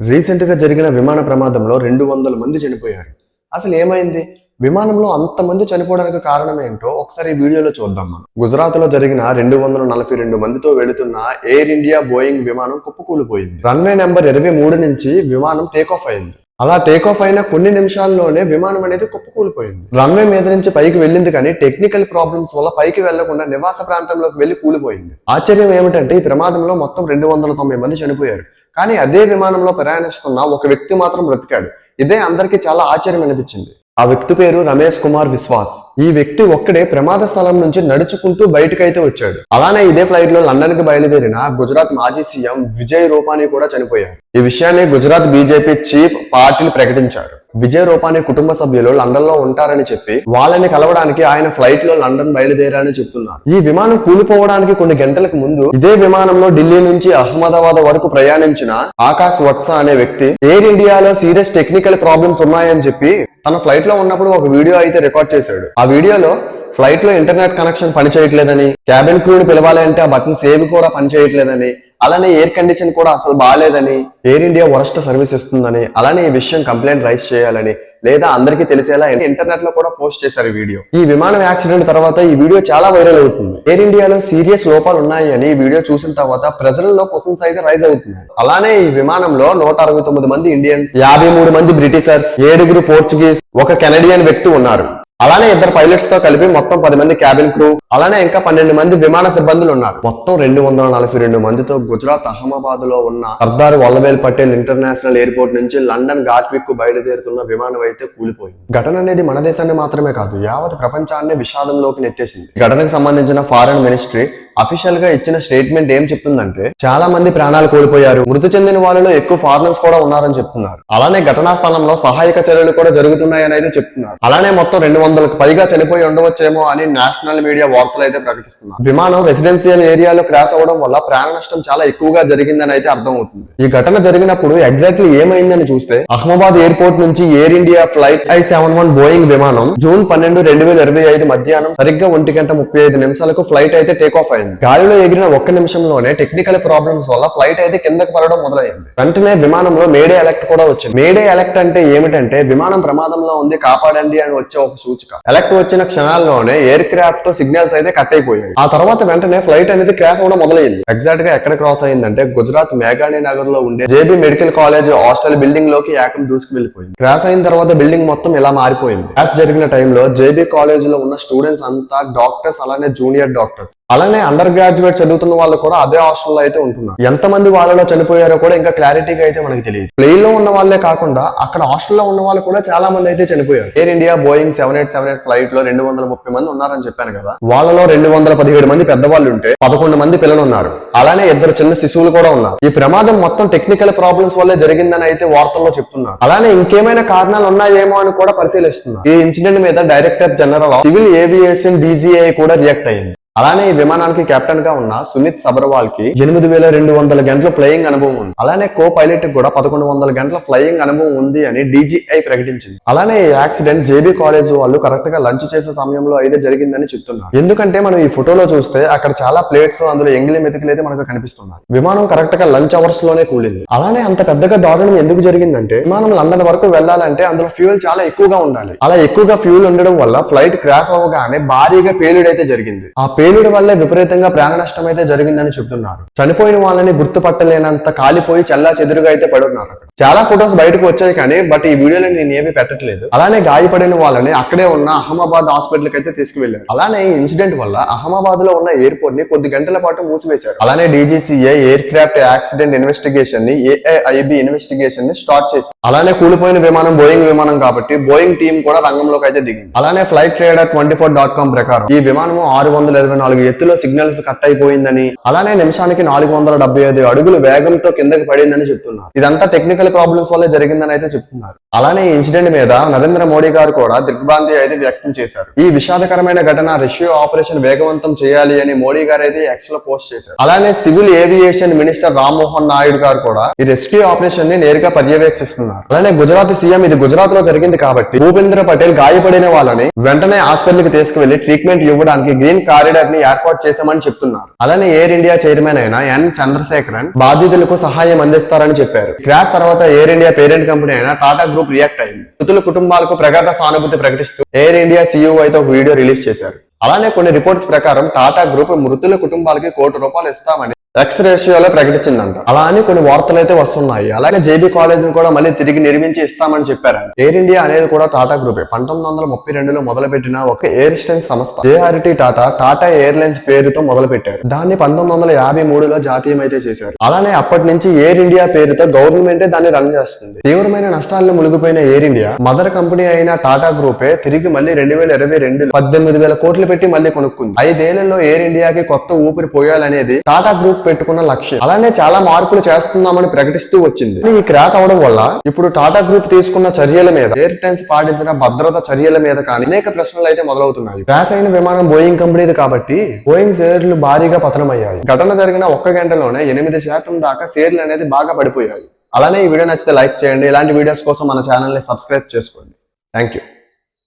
Recent గా జరిగిన విమాన ప్రమాదంలో 200 మంది చనిపోయారు. అసలు ఏమైంది? విమానంలో అంతమంది చనిపోవడానికి కారణం ఏంటో ఒకసారి ఈ వీడియోలో చూద్దాం మనం. గుజరాత్ లో జరిగిన 242 మందితో వెళుతున్న ఎయిర్ ఇండియా బోయింగ్ విమానం కుప్పకూలిపోయింది. రన్వే నెంబర్ 23 నుంచి విమానం టేకాఫ్ అయింది. అలా టేకాఫ్ అయిన కొన్ని నిమిషాల్లోనే విమానం అనేది కుప్పకూలిపోయింది. రన్వే మీద నుంచి పైకి వెళ్ళింది కానీ టెక్నికల్ ప్రాబ్లమ్స్ వల్ల పైకి వెళ్లకుండా నివాస ప్రాంతంలోకి వెళ్లి కూలిపోయింది. ఆశ్చర్యం ఏమిటంటే ఈ ప్రమాదంలో మొత్తం 290 మంది చనిపోయారు. కానీ అదే విమానంలో ప్రయాణిస్తున్న ఒక వ్యక్తి మాత్రం బ్రతికాడు. ఇదే అందరికీ చాలా ఆశ్చర్యం అనిపించింది. ఆ వ్యక్తి పేరు రమేష్ కుమార్ విశ్వాస్. ఈ వ్యక్తి ఒక్కడే ప్రమాద స్థలం నుంచి నడుచుకుంటూ బయటకైతే వచ్చాడు. అలానే ఇదే ఫ్లైట్ లో లండన్ కి బయలుదేరిన గుజరాత్ మాజీ సీఎం విజయ్ రూపానీ కూడా చనిపోయారు. ఈ విషయాన్ని గుజరాత్ బీజేపీ చీఫ్ పాటిల్ ప్రకటించారు. విజయ్ రూపానీ కుటుంబ సభ్యులు లండన్ లో ఉంటారని చెప్పి వాళ్ళని కలవడానికి ఆయన ఫ్లైట్ లో లండన్ బయలుదేరారని చెప్తున్నారు. ఈ విమానం కూలిపోవడానికి కొన్ని గంటలకు ముందు ఇదే విమానంలో ఢిల్లీ నుంచి అహ్మదాబాద్ వరకు ప్రయాణించిన ఆకాశ్ వత్స అనే వ్యక్తి ఎయిర్ ఇండియాలో సీరియస్ టెక్నికల్ ప్రాబ్లమ్స్ ఉన్నాయని చెప్పి తన ఫ్లైట్ లో ఉన్నప్పుడు ఒక వీడియో అయితే రికార్డ్ చేశాడు. ఆ వీడియోలో ఫ్లైట్ లో ఇంటర్నెట్ కనెక్షన్ పనిచేయట్లేదని, క్యాబిన్ క్రూని పిలవాలి అంటే ఆ బటన్ సేవ్ కూడా పనిచేయట్లేదని, అలానే ఎయిర్ కండిషన్ కూడా అసలు బాగాలేదని, ఎయిర్ ఇండియా వరస్ట్ సర్వీస్ ఇస్తుందని, అలానే ఈ విషయం కంప్లైంట్ రైజ్ చేయాలని లేదా అందరికీ తెలిసేలా ఇంటర్నెట్ లో కూడా పోస్ట్ చేశారు ఈ వీడియో. ఈ విమానం యాక్సిడెంట్ తర్వాత ఈ వీడియో చాలా వైరల్ అవుతుంది. ఎయిర్ ఇండియాలో సీరియస్ లోపాలు ఉన్నాయి అని ఈ వీడియో చూసిన తర్వాత ప్రజలలో క్వశ్చన్స్ అయితే రైజ్ అవుతున్నాయి. అలానే ఈ విమానంలో 169 మంది ఇండియన్స్, 53 మంది బ్రిటిషర్స్, 7 పోర్చుగీస్, ఒక కెనడియన్ వ్యక్తి ఉన్నారు. అలానే 2 పైలట్స్ తో కలిపి మొత్తం 10 మంది క్యాబిన్ క్రూ, అలానే ఇంకా 12 మంది విమాన సిబ్బందులు ఉన్నారు. మొత్తం 242 మందితో గుజరాత్ అహ్మదాబాద్ లో ఉన్న సర్దార్ వల్లభాయ్ పటేల్ ఇంటర్నేషనల్ ఎయిర్పోర్ట్ నుంచి లండన్ ఘాట్విక్ కు బయలుదేరుతున్న విమానం అయితే కూలిపోయింది. ఘటన అనేది మన దేశాన్ని మాత్రమే కాదు, యావత్ ప్రపంచాన్ని విషాదంలోకి నెట్టేసింది. ఘటనకు సంబంధించిన ఫారెన్ మినిస్ట్రీ అఫీషియల్ గా ఇచ్చిన స్టేట్మెంట్ ఏం చెప్తుందంటే, చాలా మంది ప్రాణాలు కోల్పోయారు, మృతి చెందిన వాళ్ళలో ఎక్కువ ఫారినర్స్ కూడా ఉన్నారని చెప్తున్నారు. అలానే ఘటనా స్థలంలో సహాయక చర్యలు కూడా జరుగుతున్నాయని అయితే చెప్తున్నారు. అలానే మొత్తం 200కు పైగా చనిపోయి ఉండవచ్చేమో అని నేషనల్ మీడియా వార్తలు అయితే ప్రకటిస్తున్నారు. విమానం రెసిడెన్షియల్ ఏరియాలో క్రాష్ అవడం వల్ల ప్రాణ నష్టం చాలా ఎక్కువగా జరిగిందని అయితే అర్థం అవుతుంది. ఈ ఘటన జరిగినప్పుడు ఎగ్జాక్ట్లీ ఏమైందని చూస్తే, అహ్మదాబాద్ ఎయిర్పోర్ట్ నుంచి air India flight I-71 Boeing విమానం జూన్ 12, 2025 మధ్యాహ్నం సరిగ్గా 1:35 ఫ్లైట్ అయితే టేక్ ఆఫ్ అయింది. గాలిలో ఎగిరిన 1 నిమిషంలోనే టెక్నికల్ ప్రాబ్లమ్స్ వల్ల ఫ్లైట్ అయితే కిందకు పడడం మొదలైంది. వెంటనే విమానంలో మేడే అలర్ట్ కూడా వచ్చింది. మేడే అలర్ట్ అంటే ఏమిటంటే, విమానం ప్రమాదంలో ఉంది, కాపాడండి అని వచ్చే ఒక సూచిక. అలర్ట్ వచ్చిన క్షణాల్లోనే ఎయిర్ క్రాఫ్ట్ తో సిగ్నల్స్ అయితే కట్ అయిపోయాయి. ఆ తర్వాత వెంటనే ఫ్లైట్ అనేది క్రాష్ అవడం మొదలైంది. ఎగ్జాక్ట్ గా ఎక్కడ క్రాస్ అయిందంటే, గుజరాత్ మేఘాని నగర్ లో ఉండే JB medical college hostel building లోకి ఏకం దూసుకు వెళ్లిపోయింది. క్రాష్ అయిన తర్వాత బిల్డింగ్ మొత్తం ఇలా మారిపోయింది. క్రాష్ జరిగిన టైంలో జేబీ కాలేజ్ లో ఉన్న స్టూడెంట్స్ అంతా డాక్టర్స్, అలానే జూనియర్ డాక్టర్స్, అలానే అండర్ గ్రాడ్యుయేట్ చదువుతున్న వాళ్ళు కూడా అదే హాస్టల్లో అయితే ఉంటున్నారు. ఎంతమంది వాళ్ళలో చనిపోయారో కూడా ఇంకా క్లారిటీగా అయితే మనకి తెలియదు. ప్లేన్ లో ఉన్న వాళ్ళే కాకుండా అక్కడ హాస్టల్లో ఉన్న వాళ్ళు కూడా చాలా మంది అయితే చనిపోయారు. ఎయిర్ ఇండియా బోయింగ్ 7878 ఫ్లైట్ లో 230 మంది ఉన్నారని చెప్పాను కదా, వాళ్ళలో 217 మంది పెద్దవాళ్ళు ఉంటే 11 మంది పిల్లలు ఉన్నారు. అలానే 2 చిన్న శిశువులు కూడా ఉన్నారు. ఈ ప్రమాదం మొత్తం టెక్నికల్ ప్రాబ్లమ్స్ వల్లే జరిగిందని అయితే వార్తల్లో చెప్తున్నారు. అలానే ఇంకేమైనా కారణాలు ఉన్నాయేమో అని కూడా పరిశీలిస్తున్నారు. ఈ ఇన్సిడెంట్ మీద director general of civil aviation DGA కూడా రియాక్ట్ అయ్యింది. అలానే ఈ విమానానికి కెప్టెన్ గా ఉన్న సుమిత్ సబర్వాల్ కి 8200 గంటల ఫ్లయింగ్ అనుభవం ఉంది. అలానే కో పైలట్ కూడా 1100 గంటల ఫ్లయింగ్ అనుభవం ఉంది అని DGI ప్రకటించింది. అలానే ఈ యాక్సిడెంట్ జేబీ కాలేజ్ వాళ్ళు కరెక్ట్ గా లంచ్ చేసే సమయంలో అయితే జరిగిందని చెప్తున్నారు. ఎందుకంటే మనం ఈ ఫోటోలో చూస్తే అక్కడ చాలా ప్లేట్స్, అందులో ఎంగిలి మెతుకులు అయితే మనకు కనిపిస్తున్నాయి. విమానం కరెక్ట్ గా లంచ్ అవర్స్ లోనే కూలింది. అలానే అంత పెద్దగా దారుణం ఎందుకు జరిగిందంటే, విమానం లండన్ వరకు వెళ్లాలంటే అందులో ఫ్యూయల్ చాలా ఎక్కువగా ఉండాలి. అలా ఎక్కువగా ఫ్యూయల్ ఉండడం వల్ల ఫ్లైట్ క్రాష్ అవ్వగానే భారీగా పేలుడు అయితే జరిగింది. ఆ పేలుడు వల్లే విపరీతంగా ప్రాణ నష్టం అయితే జరిగిందని చెప్తున్నారు. చనిపోయిన వాళ్ళని గుర్తుపట్టలేనంత కాలిపోయి చల్లా చెదురుగా అయితే పడున్నారు. అక్కడ చాలా ఫొటోస్ బయటకు వచ్చాయి కానీ ఈ వీడియోలో నేను ఏమీ పెట్టట్లేదు. అలానే గాయపడిన వాళ్ళని అక్కడే ఉన్న అహ్మదాబాద్ హాస్పిటల్ కి అయితే తీసుకువెళ్లారు. అలానే ఈ ఇన్సిడెంట్ వల్ల అహ్మదాబాద్ లో ఉన్న ఎయిర్పోర్ట్ ని కొద్ది గంటల పాటు మూసివేశారు. అలానే DGCA air craft accident investigation ని, AIIB ఇన్వెస్టిగేషన్ ని స్టార్ట్ చేసింది. అలానే కూలిపోయిన విమానం బోయింగ్ విమానం కాబట్టి బోయింగ్ టీం కూడా రంగంలోకి అయితే దిగింది. అలానే ఫ్లైట్ ట్రేడర్ 24.com ప్రకారం ఈ విమానం 624 ఎత్తులో సిగ్నల్స్ కట్ అయిపోయిందని, అలానే నిమిషానికి 475 అడుగులు వేగంతో కిందకి పడిందని చెప్తున్నారు. ఇదంతా టెక్నికల్ ప్రాబ్లమ్స్ వల్లే జరిగిందని అయితే చెప్తున్నారు. అలానే ఈ ఇన్సిడెంట్ మీద నరేంద్ర మోడీ గారు కూడా దిగ్భ్రాంతి అయితే వ్యక్తం చేశారు. ఈ విషాదకరమైన ఘటన రెస్క్యూ ఆపరేషన్ వేగవంతం చేయాలి అని మోడీ గారు అయితే ఎక్స్ లో పోస్ట్ చేశారు. అలానే civil aviation minister Rammohan Naidu గారు కూడా ఈ రెస్క్యూ ఆపరేషన్ ని నేరుగా పర్యవేక్షిస్తున్నారు. అలానే గుజరాత్ సీఎం ఇది గుజరాత్ లో జరిగింది కాబట్టి భూపేంద్ర పటేల్ గాయపడిన వాళ్ళని వెంటనే హాస్పిటల్ కి తీసుకువెళ్లి ట్రీట్మెంట్ ఇవ్వడానికి గ్రీన్ కారిడార్ వారిని ఏర్పాటు చేశామని చెప్తున్నారు. అలానే ఎయిర్ ఇండియా చైర్మన్ అయిన ఎన్ చంద్రశేఖరన్ బాధితులకు సహాయం అందిస్తారని చెప్పారు. క్రాష్ తర్వాత ఎయిర్ ఇండియా పేరెంట్ కంపెనీ అయిన టాటా గ్రూప్ రియాక్ట్ అయింది. మృతుల కుటుంబాలకు ప్రగాఢ సానుభూతి ప్రకటిస్తూ ఎయిర్ ఇండియా CEO అయితే ఒక వీడియో రిలీజ్ చేశారు. అలానే కొన్ని రిపోర్ట్స్ ప్రకారం టాటా గ్రూప్ మృతుల కుటుంబాలకి ₹1 ఇస్తామని ఎక్స్ రేషియోలో ప్రకటించిందంట. అలా అని కొన్ని వార్తలు అయితే వస్తున్నాయి. అలాగే జేబీ కాలేజ్ ను కూడా మళ్ళీ తిరిగి నిర్మించి ఇస్తామని చెప్పారంట. ఎయిర్ ఇండియా అనేది కూడా టాటా గ్రూపే. 1932లో మొదలుపెట్టిన ఒక ఎయిర్ స్టైన్ సంస్థ JRT టాటా ఎయిర్లైన్స్ పేరుతో మొదలు పెట్టారు. దాన్ని 1953లో జాతీయం అయితే చేశారు. అలానే అప్పటి నుంచి ఎయిర్ ఇండియా పేరుతో గవర్నమెంటే దాన్ని రన్ చేస్తుంది. తీవ్రమైన నష్టాల్లో మునిగిపోయిన ఎయిర్ ఇండియా మదర్ కంపెనీ అయిన టాటా గ్రూపే తిరిగి మళ్ళీ 2022లో 18,000 కోట్లు పెట్టి మళ్ళీ కొనుక్కుంది. 5 ఏళ్లలో ఎయిర్ ఇండియాకి కొత్త ఊపిరి పోయాలనేది టాటా గ్రూప్ పెట్టుకున్న లక్ష్యం. అలానే చాలా మార్పులు చేస్తున్నామని ప్రకటిస్తూ వచ్చింది. ఈ క్రాష్ అవడం వల్ల ఇప్పుడు టాటా గ్రూప్ తీసుకున్న చర్యల మీద, ఎయిర్టెన్స్ పాటించిన భద్రత చర్యల మీద కానీ అనేక ప్రశ్నలు అయితే మొదలవుతున్నాయి. క్రాష్ అయిన విమానం బోయింగ్ కంపెనీది కాబట్టి బోయింగ్ షేర్లు భారీగా పతనమయ్యాయి. ఘటన జరిగిన 1 గంటలోనే 8% దాకా షేర్లు అనేది బాగా పడిపోయాయి. అలానే ఈ వీడియో నచ్చితే లైక్ చేయండి. ఇలాంటి వీడియోస్ కోసం మన ఛానల్ ని సబ్స్క్రైబ్ చేసుకోండి. Thank you.